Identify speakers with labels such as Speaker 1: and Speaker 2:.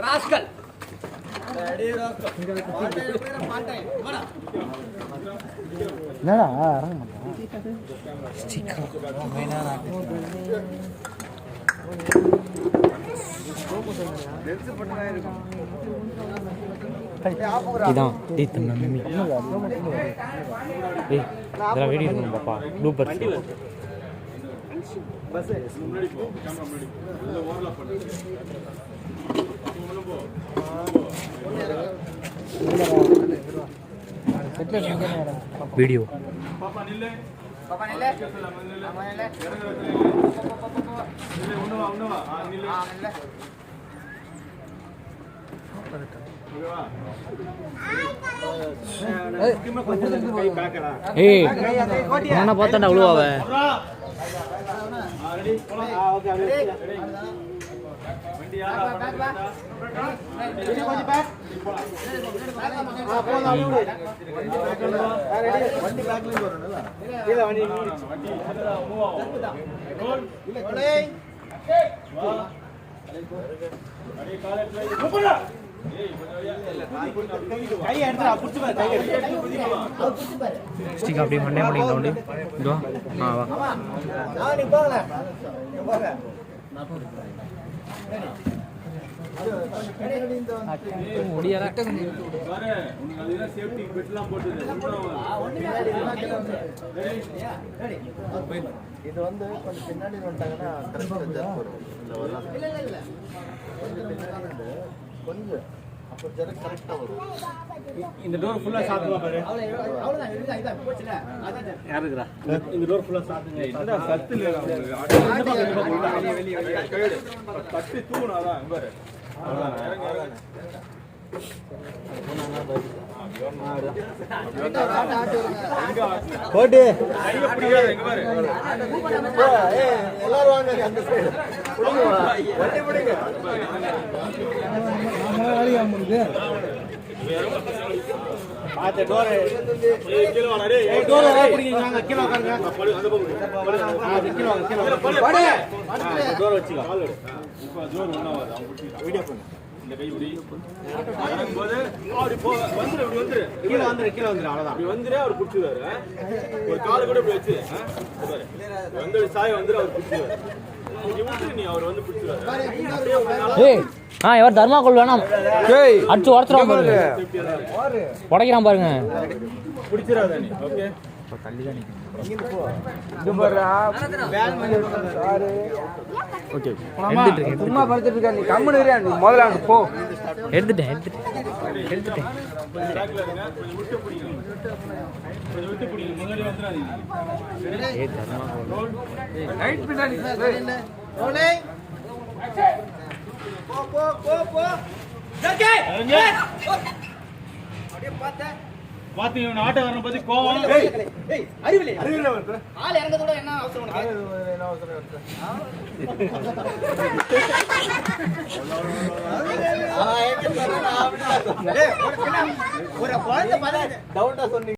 Speaker 1: Rascal இதான் இதெல்லாம் video இருக்கணும் பாப்பா டூப்பர் வீடியோ என்ன பார்த்தாண்டா அவ்வளோவாவ அப்படியே மண்ணே பண்ணிட்டு
Speaker 2: இது வந்து கொஞ்சம் பின்னாடி வந்துட்டாங்கன்னா கொஞ்சம் அப்போ ஜெரக் கரெக்டாக வரும்.
Speaker 3: இந்த டோர் ஃபுல்லா சாத்துங்க பாரு. யார் இருக்கா? இந்த டோர் ஃபுல்லா சாத்துங்க. என்னடா சத்து இல்ல உங்களுக்கு. வெளிய கைடு. தட்டி தூக்குனா அதான் பாரு. அதான் இறங்க.
Speaker 2: போடு
Speaker 3: கைய பிடிக்காத எங்க பாரு.
Speaker 2: எல்லாரும் வாங்க அந்த சைடு. வண்டி பிடிங்க.
Speaker 3: ஆத்த டோர் கீழ வாடா டேய். ஏய் டோர் வர பிடிங்க வாங்க கீழ உட்காருங்க. அந்த பக்கம் கீழ வாங்க கீழ. போடு. டோர் வச்சுக்க. கால் எடு. இப்போ ஜோர் ஒண்ணாவாது. அவங்க பிடிங்க. வீடியோ பண்ணு. இந்த கை இப்படி போது அப்படி போ வந்துரு இப்படி வந்துரு கீழ வந்துரு அவ்வளவுதான். அப்படி வந்துரு அவர் புடிச்சுவாரு. ஒரு கால் கூட இப்படி வச்சு பாரு. வந்து சாய் வந்துரு அவர் புடிச்சுவாரு. நீ அவர் வந்து புடிச்சுவாரு.
Speaker 1: ஏய் எவர் தர்மாக்கோல் வேணாம். ஏய் அடிச்சு உடைச்சிராம பாருங்க. உடைக்கிறான் பாருங்க.
Speaker 3: புடிச்சிராத நீ. ஓகே
Speaker 2: தள்ளி தான் நிக்கணும். இங்க போ. இது பாருடா. வேன் பண்ணி சார். ஓகே. சும்மா படுத்துட்டு இருக்க நீ கம்முனு இரு. நீ முதல்ல அங்க போ.
Speaker 1: எடுத்துட்டேன்.
Speaker 3: பேக்ல இருங்க. கொஞ்சம் விட்டு பிடிங்க. கொஞ்சம் விட்டு பிடிங்க. முன்னாடி வந்துறாதீங்க.
Speaker 1: ஏய் தர்மாக்கோல்.
Speaker 2: ரைட் பின்னாடி. ரோலிங். போ. ஜக்கே. அப்படியே பாத்து.
Speaker 3: பாத்தீங்க இவன் ஆட்டக்காரனை பத்தி கோவம்.
Speaker 2: ஏய் அறிவிலே வருது.
Speaker 1: ஆள் இறங்கதோட என்ன அவசரம் உனக்கு?
Speaker 2: என்ன அவசரம் இருக்கு? ஒரு குழந்தை பாருங்க. டவுட்டா சொன்னீங்க.